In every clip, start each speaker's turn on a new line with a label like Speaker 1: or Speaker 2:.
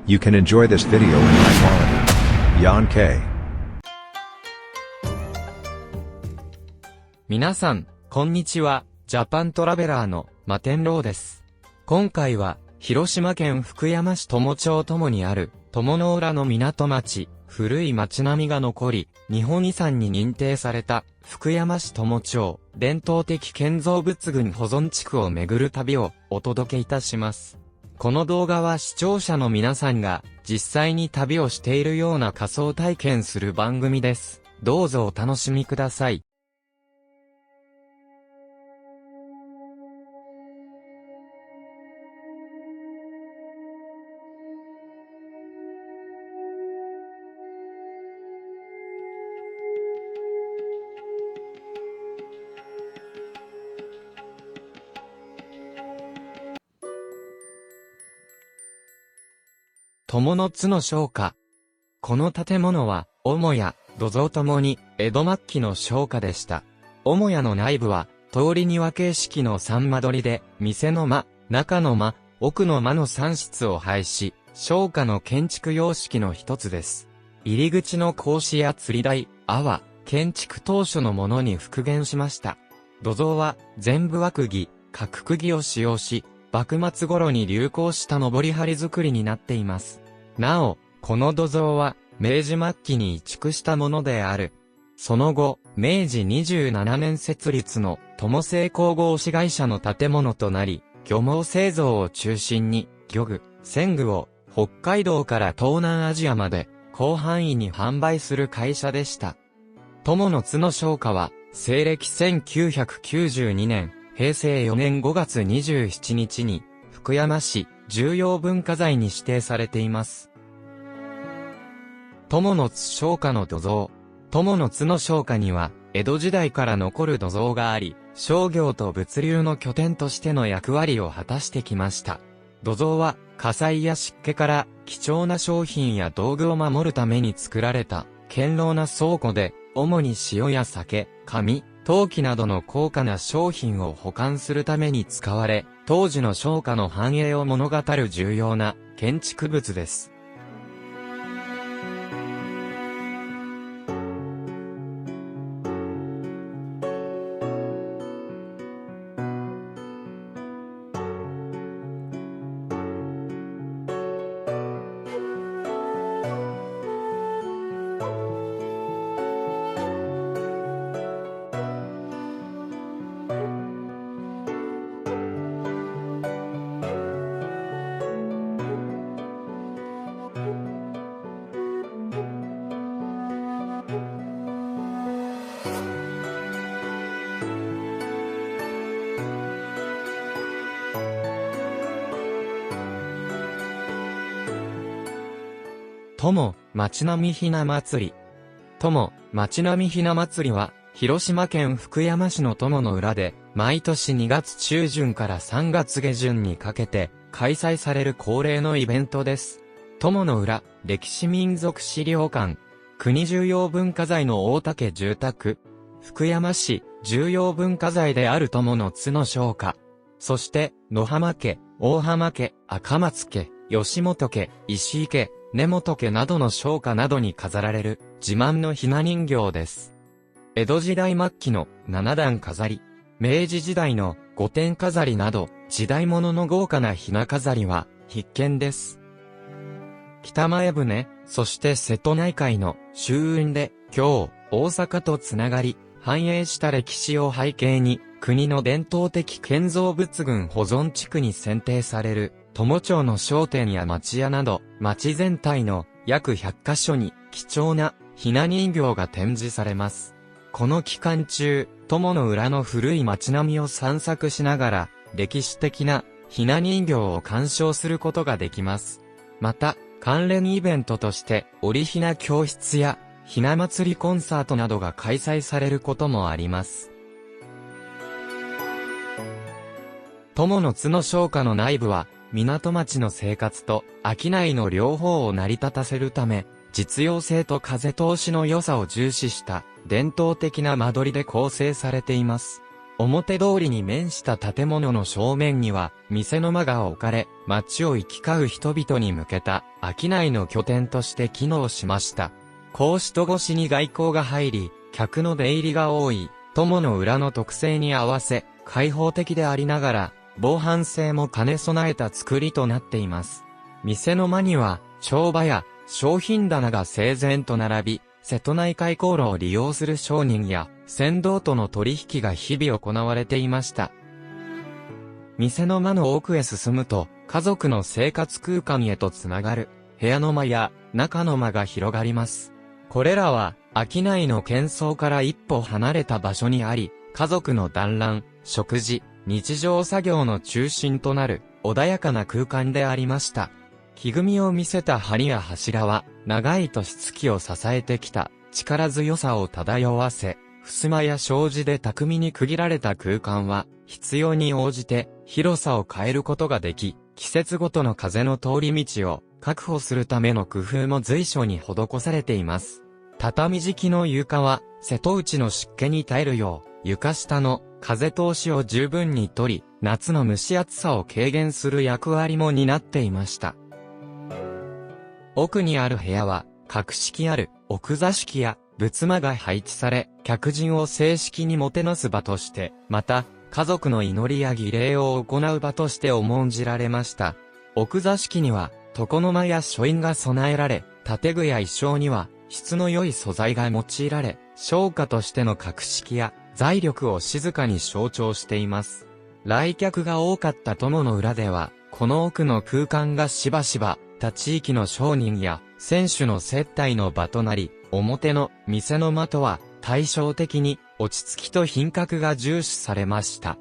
Speaker 1: You can enjoy this video in high quality. Yan K.
Speaker 2: 皆さん、こんにちは。ジャパントラベラーの摩天楼です。今回は、広島県福山市友町友にある、友の浦の港町、古い町並みが残り、日本遺産に認定された、福山市友町、伝統的建造物群保存地区を巡る旅をお届けいたします。この動画は視聴者の皆さんが、実際に旅をしているような仮想体験する番組です。どうぞお楽しみください。友の津の商家。この建物は、母屋、土蔵ともに、江戸末期の商家でした。母屋の内部は、通り庭形式の三間取りで、店の間、中の間、奥の間の3室を配し、商家の建築様式の一つです。入り口の格子や吊り台、は、建築当初のものに復元しました。土蔵は、全部輪釘、角釘を使用し、幕末頃に流行した登り梁作りになっています。なお、この土蔵は、明治末期に移築したものである。その後、明治27年設立の友製工合資会社の建物となり、漁網製造を中心に、漁具、船具を北海道から東南アジアまで広範囲に販売する会社でした。友の津の商家は、西暦1992年、平成4年5月27日に、福山市重要文化財に指定されています。友の津商家の土蔵。友の津の商家には、江戸時代から残る土蔵があり、商業と物流の拠点としての役割を果たしてきました。土蔵は、火災や湿気から貴重な商品や道具を守るために作られた、堅牢な倉庫で、主に塩や酒、紙、陶器などの高価な商品を保管するために使われ、当時の商家の繁栄を物語る重要な建築物です。友、町並みひな祭り。友、町並みひな祭りは、広島県福山市の友の浦で、毎年2月中旬から3月下旬にかけて、開催される恒例のイベントです。友の浦、歴史民族資料館。国重要文化財の大竹住宅。福山市、重要文化財である友の津の商家。そして、野浜家、大浜家、赤松家、吉本家、石井家、根本家などの商家などに飾られる自慢のひな人形です。江戸時代末期の7段飾り、明治時代の5点飾りなど時代物の豪華なひな飾りは必見です。北前船、そして瀬戸内海の舟運で京、大阪とつながり、繁栄した歴史を背景に国の伝統的建造物群保存地区に選定される友町の商店や町屋など、町全体の約100カ所に貴重なひな人形が展示されます。この期間中、友の浦の古い町並みを散策しながら、歴史的なひな人形を鑑賞することができます。また、関連イベントとして、織ひな教室やひな祭りコンサートなどが開催されることもあります。友の津の商家の内部は、港町の生活と商いの両方を成り立たせるため、実用性と風通しの良さを重視した伝統的な間取りで構成されています。表通りに面した建物の正面には、店の間が置かれ、街を行き交う人々に向けた、商いの拠点として機能しました。こう人越しに外交が入り、客の出入りが多い、友の裏の特性に合わせ、開放的でありながら、防犯性も兼ね備えた作りとなっています。店の間には、帳場や商品棚が整然と並び、瀬戸内海航路を利用する商人や船頭との取引が日々行われていました。店の間の奥へ進むと、家族の生活空間へとつながる、部屋の間や中の間が広がります。これらは、商いの喧騒から一歩離れた場所にあり、家族の団らん、食事、日常作業の中心となる、穏やかな空間でありました。木組みを見せた梁や柱は、長い年月を支えてきた力強さを漂わせ、襖や障子で巧みに区切られた空間は、必要に応じて広さを変えることができ、季節ごとの風の通り道を確保するための工夫も随所に施されています。畳敷きの床は、瀬戸内の湿気に耐えるよう、床下の風通しを十分に取り、夏の蒸し暑さを軽減する役割も担っていました。奥にある部屋は、格式ある奥座敷や仏間が配置され、客人を正式にもてなす場として、また、家族の祈りや儀礼を行う場として重んじられました。奥座敷には、床の間や書院が備えられ、建具や衣装には、質の良い素材が用いられ、商家としての格式や財力を静かに象徴しています。来客が多かった友の裏では、この奥の空間がしばしば、他地域の商人や選手の接待の場となり、表の店の間とは対照的に落ち着きと品格が重視されました。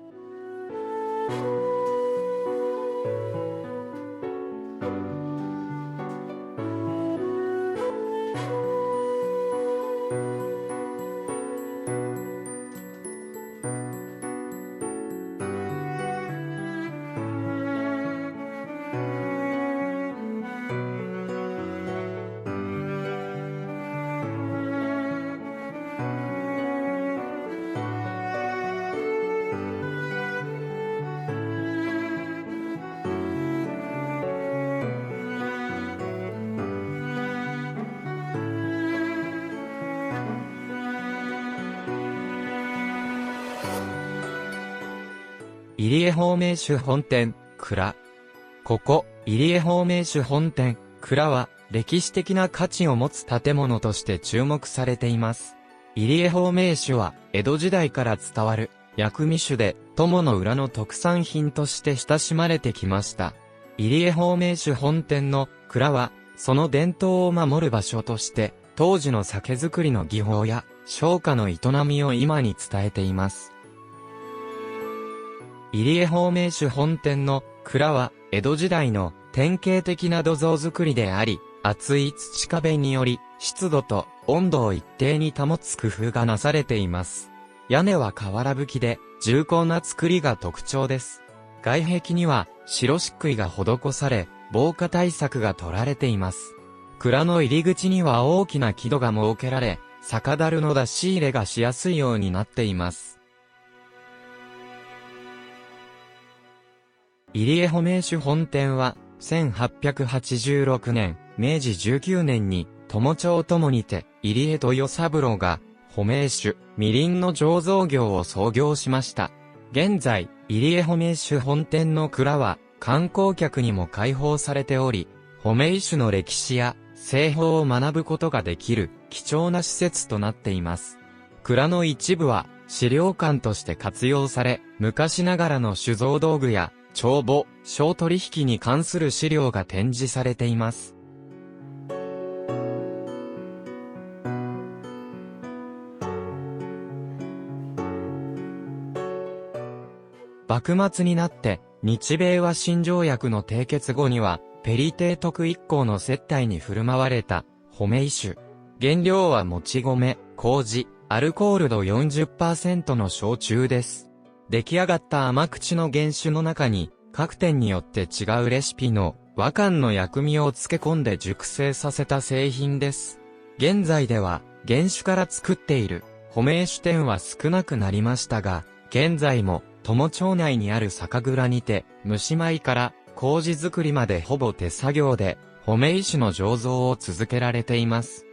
Speaker 2: 入江法名酒本店、蔵。ここ、入江法名酒本店、蔵は、歴史的な価値を持つ建物として注目されています。入江法名酒は、江戸時代から伝わる、薬味酒で、友の裏の特産品として親しまれてきました。入江法名酒本店の蔵は、その伝統を守る場所として、当時の酒造りの技法や、商家の営みを今に伝えています。入江法名酒本店の蔵は、江戸時代の典型的な土蔵造りであり、厚い土壁により、湿度と温度を一定に保つ工夫がなされています。屋根は瓦葺きで、重厚な造りが特徴です。外壁には、白漆喰が施され、防火対策が取られています。蔵の入り口には大きな木戸が設けられ、酒樽の出し入れがしやすいようになっています。入江法名酒本店は、1886年、明治19年に、友町友にて、入江豊三郎が、法名酒、みりんの醸造業を創業しました。現在、入江法名酒本店の蔵は、観光客にも開放されており、法名酒の歴史や、製法を学ぶことができる、貴重な施設となっています。蔵の一部は、資料館として活用され、昔ながらの酒造道具や、帳簿、商取引に関する資料が展示されています。幕末になって、日米和親条約の締結後には、ペリ提督一行の接待に振る舞われた、法名酒。原料はもち米、麹、アルコール度 40% の焼酎です。出来上がった甘口の原酒の中に、各店によって違うレシピの和漢の薬味を漬け込んで熟成させた製品です。現在では、原酒から作っている、法名酒店は少なくなりましたが、現在も、友町内にある酒蔵にて、蒸し米から麹作りまでほぼ手作業で、褒石の醸造を続けられています。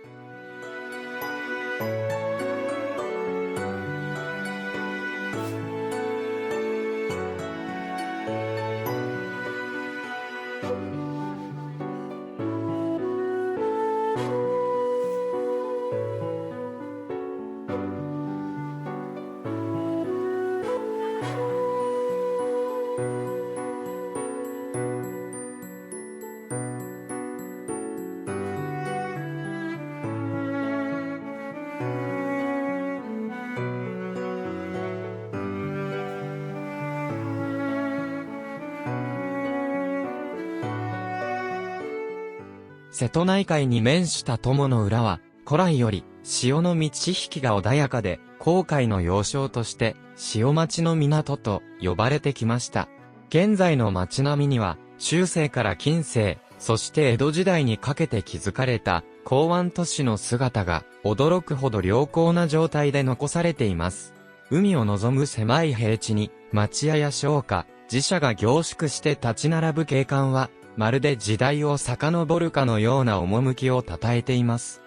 Speaker 2: 瀬戸内海に面した友の浦は、古来より、潮の満ち引きが穏やかで、航海の要衝として、潮待ちの港と呼ばれてきました。現在の街並みには、中世から近世、そして江戸時代にかけて築かれた、港湾都市の姿が、驚くほど良好な状態で残されています。海を望む狭い平地に、町屋や商家、寺社が凝縮して立ち並ぶ景観は、まるで時代を遡るかのような趣をたたえています。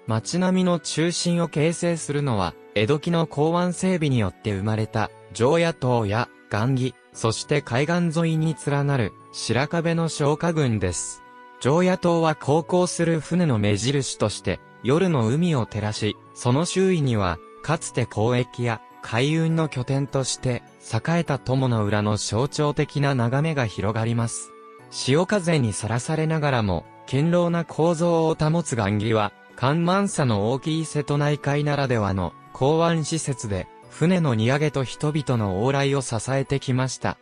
Speaker 2: 街並みの中心を形成するのは、江戸期の港湾整備によって生まれた、常夜灯や雁木、そして海岸沿いに連なる白壁の消火群です。常夜灯は航行する船の目印として、夜の海を照らし、その周囲には、かつて交易や海運の拠点として、栄えた友の浦の象徴的な眺めが広がります。潮風にさらされながらも、堅牢な構造を保つ雁木は、干満差の大きい瀬戸内海ならではの港湾施設で、船の荷揚げと人々の往来を支えてきました。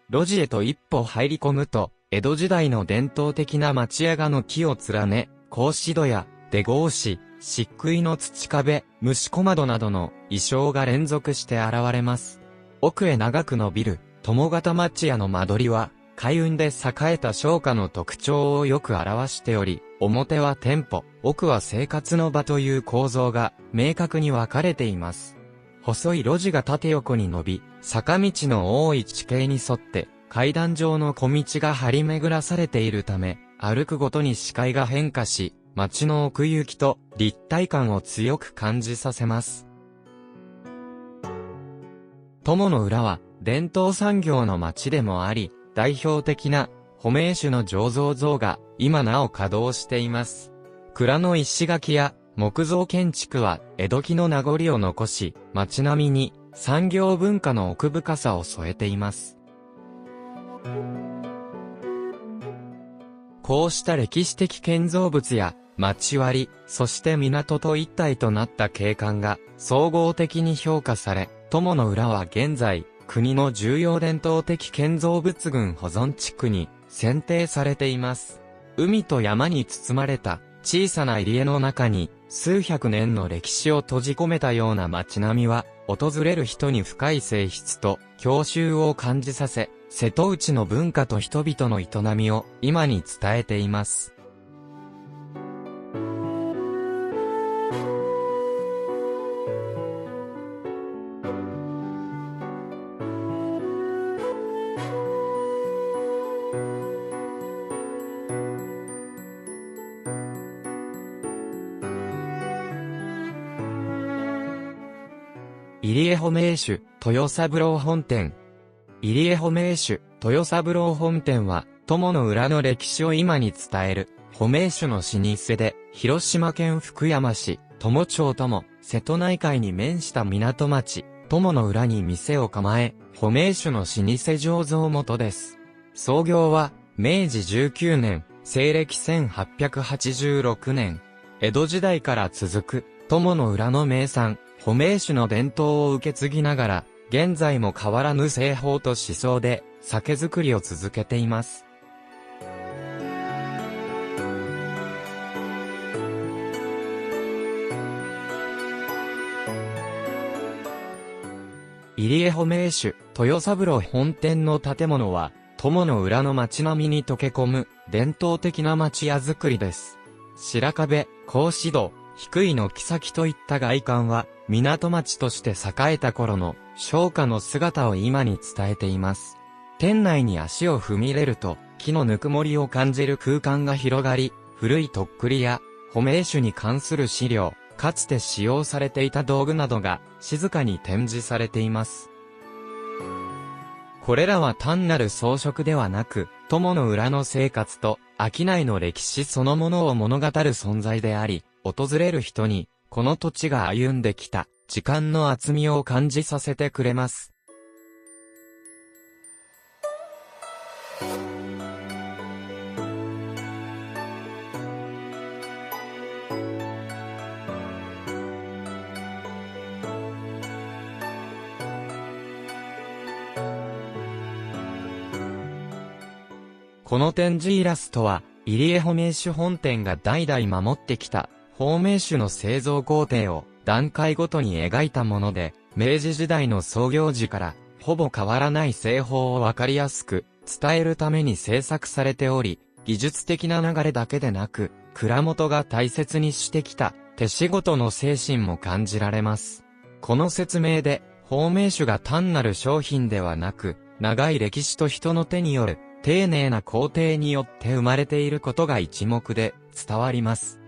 Speaker 2: 路地へと一歩入り込むと、江戸時代の伝統的な町屋が軒を連ね、格子戸や出格子、漆喰の土壁、虫小窓などの意匠が連続して現れます。奥へ長く伸びる、友形町屋の間取りは、海運で栄えた商家の特徴をよく表しており、表は店舗、奥は生活の場という構造が明確に分かれています。細い路地が縦横に伸び、坂道の多い地形に沿って、階段状の小道が張り巡らされているため、歩くごとに視界が変化し、街の奥行きと立体感を強く感じさせます。友の浦は伝統産業の町でもあり、代表的な褒石の醸造像が今なお稼働しています。蔵の石垣や木造建築は江戸期の名残を残し、街並みに産業文化の奥深さを添えています。こうした歴史的建造物や町割り、そして港と一体となった景観が総合的に評価され、友の浦は現在、国の重要伝統的建造物群保存地区に選定されています。海と山に包まれた小さな入り江の中に数百年の歴史を閉じ込めたような街並みは、訪れる人に深い静謐と郷愁を感じさせ、瀬戸内の文化と人々の営みを今に伝えています。入江褒石豊三郎本店。入江褒石豊三郎本店は、友の浦の歴史を今に伝える、褒石の老舗で、広島県福山市、友町友、瀬戸内海に面した港町、友の浦に店を構え、褒石の老舗醸造元です。創業は、明治19年、西暦1886年。江戸時代から続く、友の浦の名産、褒石の伝統を受け継ぎながら、現在も変わらぬ製法と思想で、酒造りを続けています。入江褒石豊三郎本店の建物は、友の浦の街並みに溶け込む伝統的な町屋造りです。白壁、格子戸、低い軒先といった外観は、港町として栄えた頃の商家の姿を今に伝えています。店内に足を踏み入れると、木のぬくもりを感じる空間が広がり、古いとっくりや、保命酒に関する資料、かつて使用されていた道具などが、静かに展示されています。これらは単なる装飾ではなく、友の裏の生活と、商いの歴史そのものを物語る存在であり、訪れる人に、この土地が歩んできた、時間の厚みを感じさせてくれます。この展示イラストは、入江保命酒本店が代々守ってきた、保命酒の製造工程を段階ごとに描いたもので、明治時代の創業時から、ほぼ変わらない製法をわかりやすく伝えるために制作されており、技術的な流れだけでなく、蔵元が大切にしてきた手仕事の精神も感じられます。この説明で、保命酒が単なる商品ではなく、長い歴史と人の手による、丁寧な工程によって生まれていることが一目で伝わります。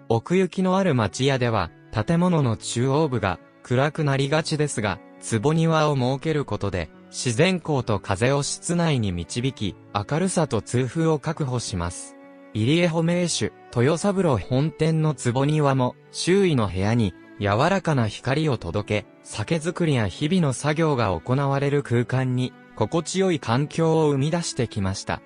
Speaker 2: 奥行きのある町屋では、建物の中央部が暗くなりがちですが、坪庭を設けることで、自然光と風を室内に導き、明るさと通風を確保します。入江保命酒、豊三郎本店の坪庭も、周囲の部屋に、柔らかな光を届け、酒造りや日々の作業が行われる空間に、心地よい環境を生み出してきました。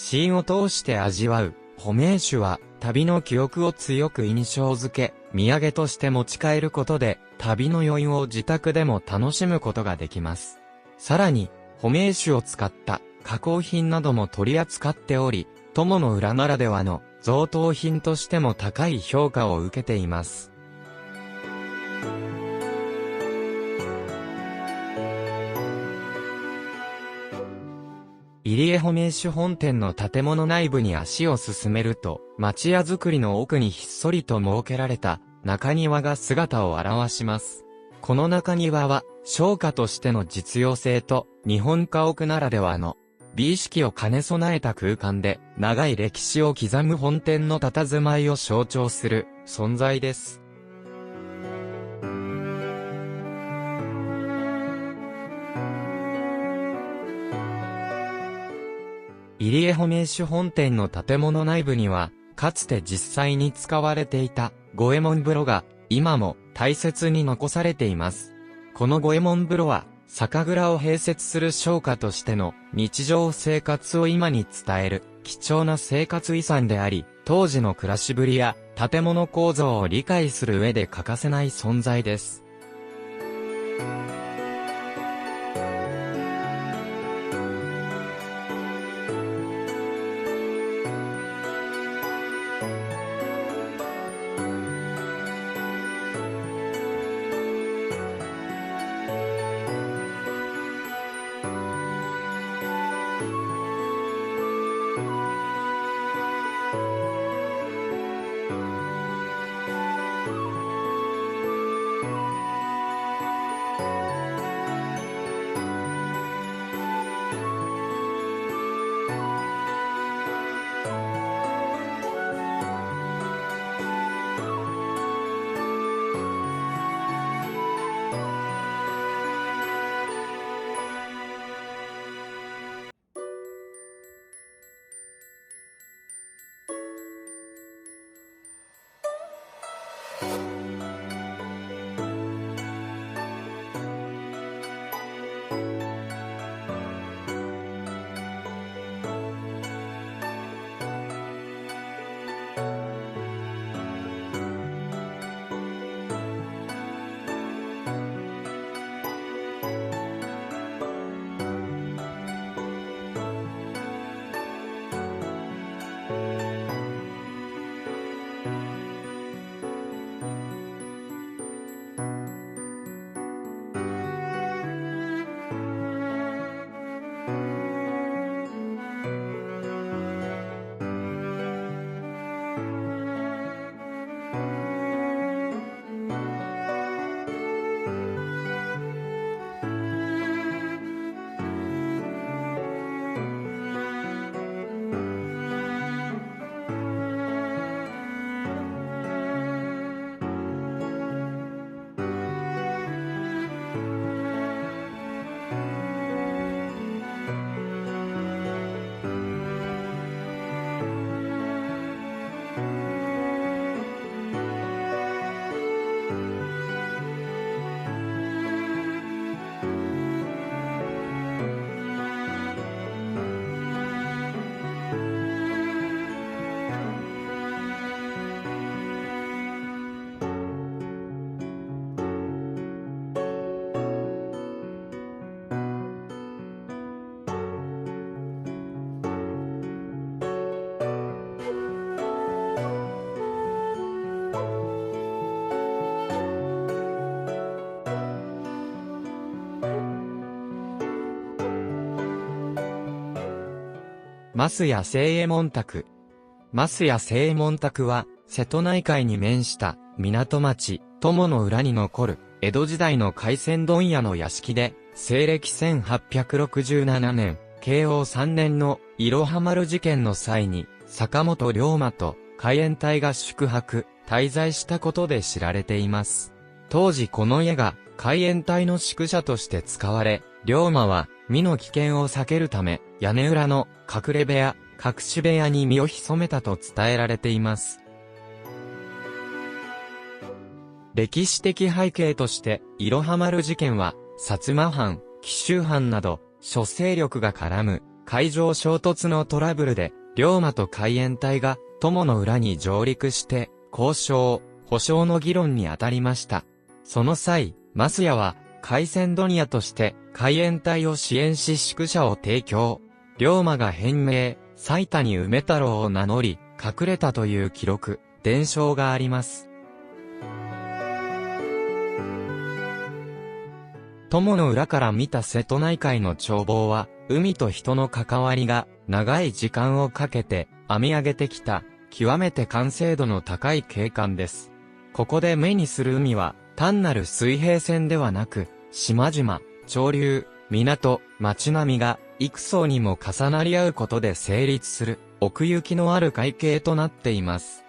Speaker 2: シーンを通して味わう、保命酒は、旅の記憶を強く印象づけ、土産として持ち帰ることで、旅の余韻を自宅でも楽しむことができます。さらに、保命酒を使った加工品なども取り扱っており、友の裏ならではの贈答品としても高い評価を受けています。入江保命酒本店の建物内部に足を進めると、町屋造りの奥にひっそりと設けられた中庭が姿を現します。この中庭は、商家としての実用性と日本家屋ならではの美意識を兼ね備えた空間で、長い歴史を刻む本店の佇まいを象徴する存在です。入江保命酒本店の建物内部には、かつて実際に使われていた五右衛門風呂が今も大切に残されています。この五右衛門風呂は、酒蔵を併設する商家としての日常生活を今に伝える貴重な生活遺産であり、当時の暮らしぶりや建物構造を理解する上で欠かせない存在です。増屋清右衛門宅。増屋清右衛門宅は、瀬戸内海に面した港町、友の浦に残る江戸時代の海鮮問屋の屋敷で、西暦1867年、慶応3年のいろは丸事件の際に、坂本龍馬と海援隊が宿泊、滞在したことで知られています。当時この家が海援隊の宿舎として使われ、龍馬は身の危険を避けるため、屋根裏の隠れ部屋、隠し部屋に身を潜めたと伝えられています。歴史的背景として、いろは丸事件は、薩摩藩、紀州藩など、諸勢力が絡む、海上衝突のトラブルで、龍馬と海援隊が、友の浦に上陸して、交渉、保証の議論に当たりました。その際、増屋は、海鮮問屋として、海援隊を支援し宿舎を提供。龍馬が変名、斉谷梅太郎を名乗り、隠れたという記録、伝承があります。友の浦から見た瀬戸内海の眺望は、海と人の関わりが長い時間をかけて編み上げてきた、極めて完成度の高い景観です。ここで目にする海は、単なる水平線ではなく、島々、潮流、港、街並みが幾層にも重なり合うことで成立する、奥行きのある海景となっています。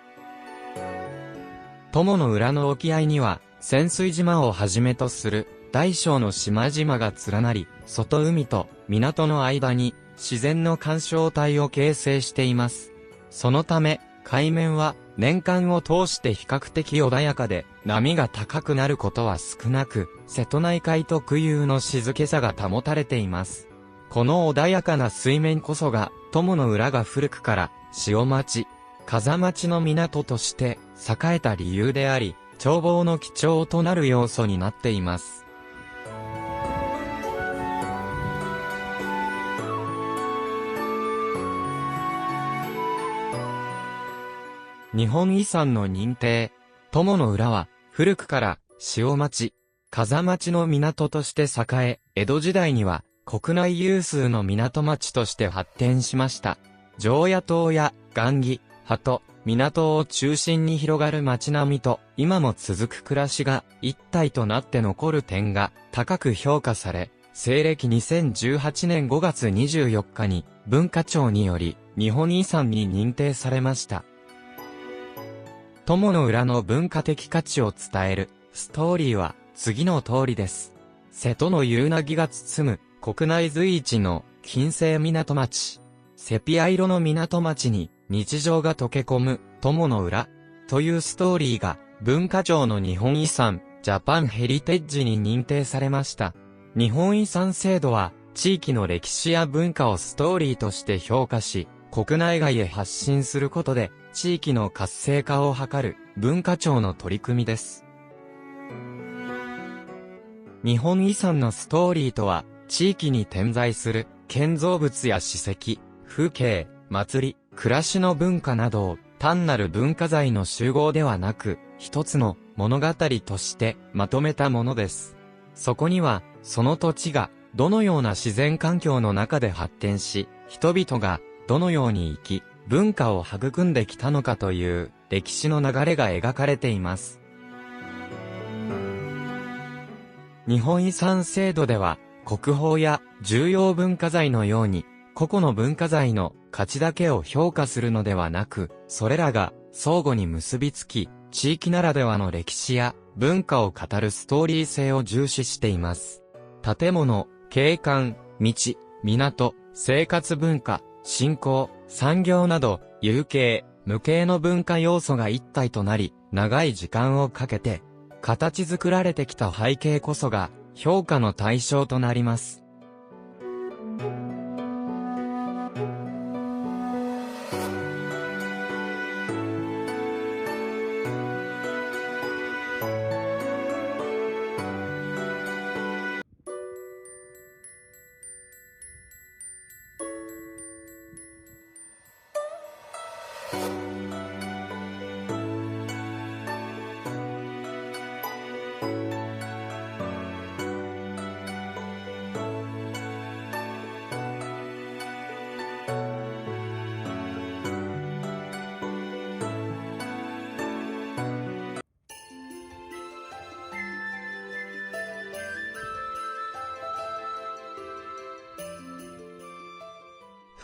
Speaker 2: 友の浦の沖合には、潜水島をはじめとする、大小の島々が連なり、外海と港の間に自然の環礁帯を形成しています。そのため、海面は年間を通して比較的穏やかで、波が高くなることは少なく、瀬戸内海特有の静けさが保たれています。この穏やかな水面こそが、友の浦が古くから潮町、風町の港として栄えた理由であり、眺望の基調となる要素になっています。日本遺産の認定。友の浦は、古くから、潮町、風町の港として栄え、江戸時代には、国内有数の港町として発展しました。常夜島や、雁木、鳩、港を中心に広がる街並みと、今も続く暮らしが、一体となって残る点が、高く評価され、西暦2018年5月24日に、文化庁により、日本遺産に認定されました。友の浦の文化的価値を伝えるストーリーは次の通りです。瀬戸の夕凪が包む国内随一の近世港町。セピア色の港町に日常が溶け込む友の浦というストーリーが文化庁の日本遺産ジャパンヘリテッジに認定されました。日本遺産制度は地域の歴史や文化をストーリーとして評価し、国内外へ発信することで地域の活性化を図る文化庁の取り組みです。日本遺産のストーリーとは、地域に点在する建造物や史跡、風景、祭り、暮らしの文化などを単なる文化財の集合ではなく、一つの物語としてまとめたものです。そこには、その土地がどのような自然環境の中で発展し、人々がどのように生き、文化を育んできたのかという歴史の流れが描かれています。日本遺産制度では、国宝や重要文化財のように、個々の文化財の価値だけを評価するのではなく、それらが相互に結びつき、地域ならではの歴史や文化を語るストーリー性を重視しています。建物、景観、道、港、生活文化、信仰、産業など、有形、無形の文化要素が一体となり、長い時間をかけて、形作られてきた背景こそが、評価の対象となります。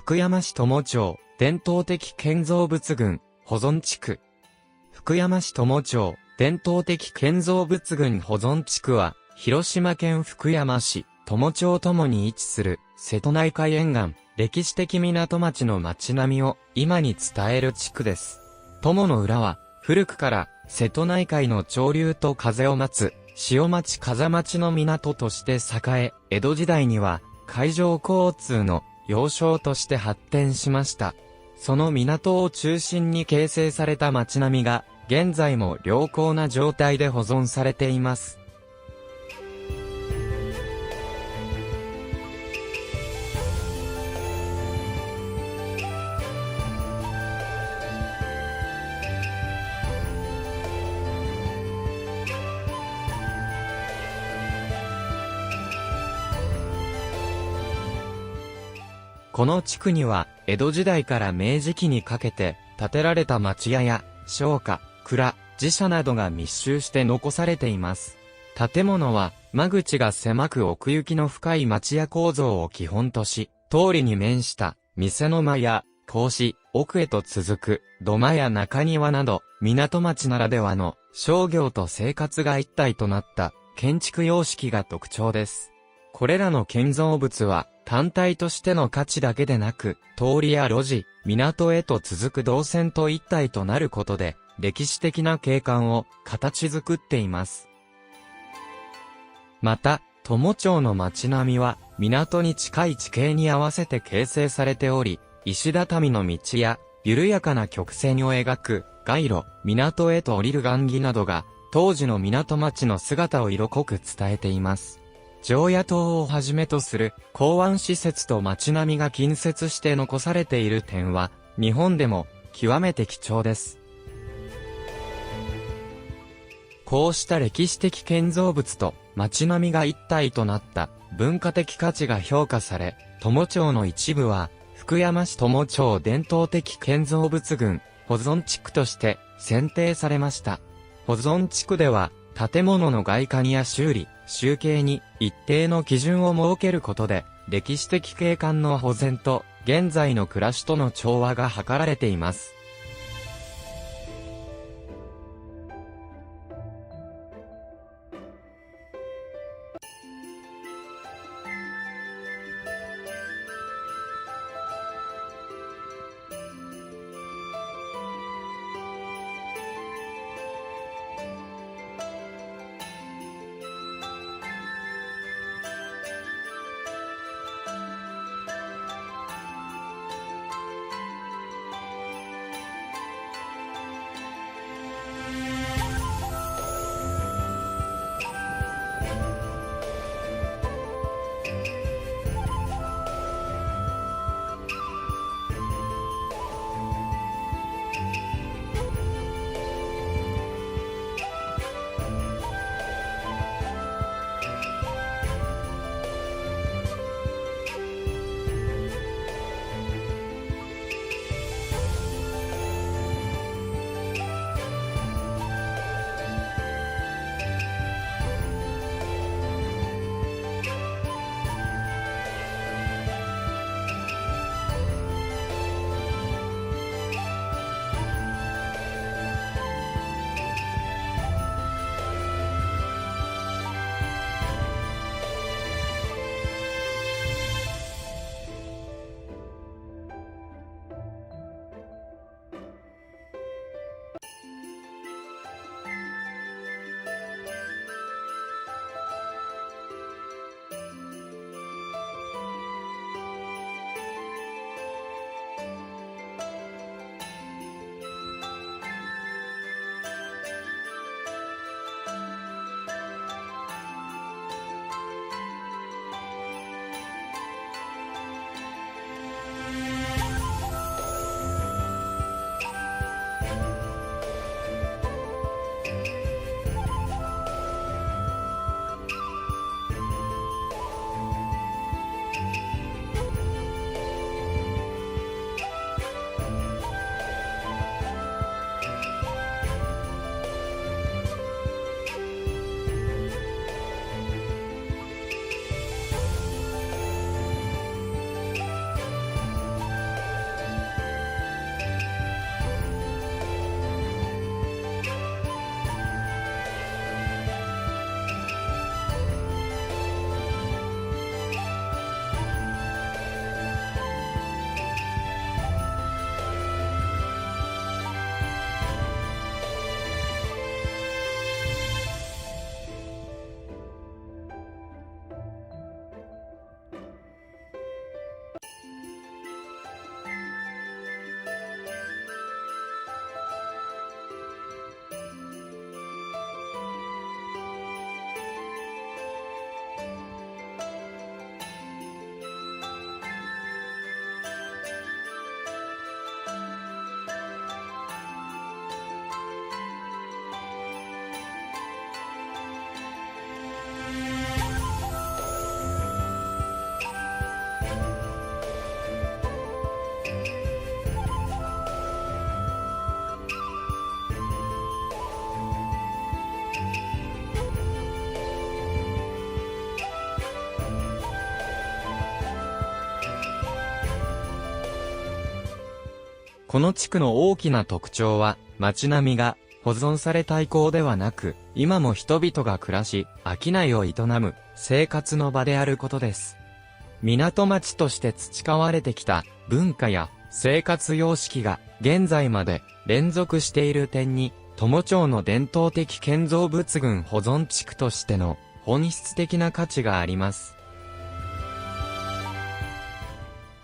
Speaker 2: 福山市友町、伝統的建造物群、保存地区。福山市友町、伝統的建造物群保存地区は、広島県福山市、友町ともに位置する、瀬戸内海沿岸、歴史的港町の街並みを今に伝える地区です。友の浦は、古くから瀬戸内海の潮流と風を待つ、潮町風町の港として栄え、江戸時代には海上交通の要衝として発展しました。その港を中心に形成された街並みが、現在も良好な状態で保存されています。この地区には、江戸時代から明治期にかけて、建てられた町屋や、商家、蔵、寺社などが密集して残されています。建物は、間口が狭く奥行きの深い町屋構造を基本とし、通りに面した、店の間や、格子、奥へと続く、土間や中庭など、港町ならではの、商業と生活が一体となった、建築様式が特徴です。これらの建造物は、単体としての価値だけでなく、通りや路地、港へと続く動線と一体となることで、歴史的な景観を形作っています。また、友町の街並みは、港に近い地形に合わせて形成されており、石畳の道や、緩やかな曲線を描く、街路、港へと降りる雁木などが、当時の港町の姿を色濃く伝えています。常夜灯をはじめとする港湾施設と街並みが近接して残されている点は、日本でも極めて貴重です。こうした歴史的建造物と街並みが一体となった文化的価値が評価され、友町の一部は、福山市友町伝統的建造物群保存地区として選定されました。保存地区では、建物の外観や修理、集計に一定の基準を設けることで、歴史的景観の保全と現在の暮らしとの調和が図られています。この地区の大きな特徴は、街並みが保存された遺構ではなく、今も人々が暮らし、商いを営む生活の場であることです。港町として培われてきた文化や生活様式が現在まで連続している点に、友町の伝統的建造物群保存地区としての本質的な価値があります。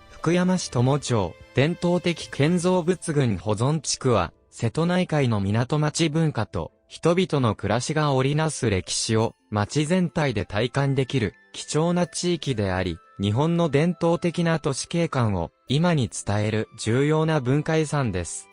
Speaker 2: 福山市友町伝統的建造物群保存地区は、瀬戸内海の港町文化と人々の暮らしが織りなす歴史を町全体で体感できる貴重な地域であり、日本の伝統的な都市景観を今に伝える重要な文化遺産です。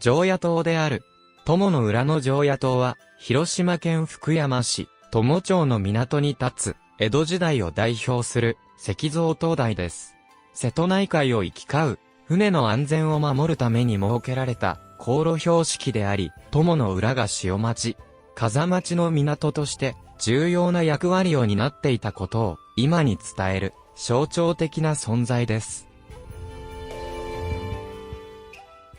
Speaker 2: 常夜灯である。友の浦の常夜灯は、広島県福山市、友町の港に立つ、江戸時代を代表する、石造灯台です。瀬戸内海を行き交う、船の安全を守るために設けられた、航路標識であり、友の浦が潮町、風町の港として、重要な役割を担っていたことを、今に伝える、象徴的な存在です。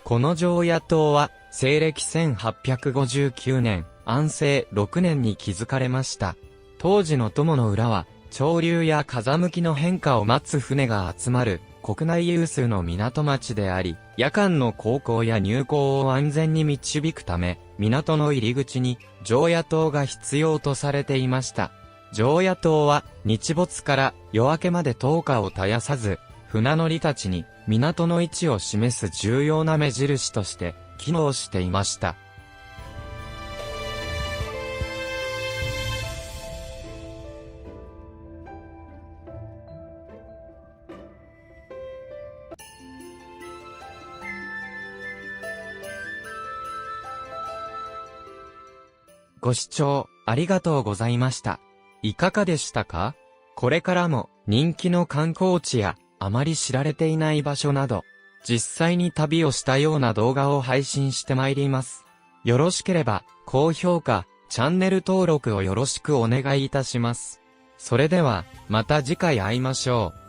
Speaker 2: この常夜灯は、西暦1859年、安政6年に築かれました。当時の友の浦は、潮流や風向きの変化を待つ船が集まる、国内有数の港町であり、夜間の航行や入港を安全に導くため、港の入り口に、常夜灯が必要とされていました。常夜灯は、日没から夜明けまで灯火を絶やさず、船乗りたちに、港の位置を示す重要な目印として、機能していました。ご視聴ありがとうございました。いかがでしたか？これからも人気の観光地やあまり知られていない場所など、実際に旅をしたような動画を配信してまいります。よろしければ高評価、チャンネル登録をよろしくお願いいたします。それではまた次回会いましょう。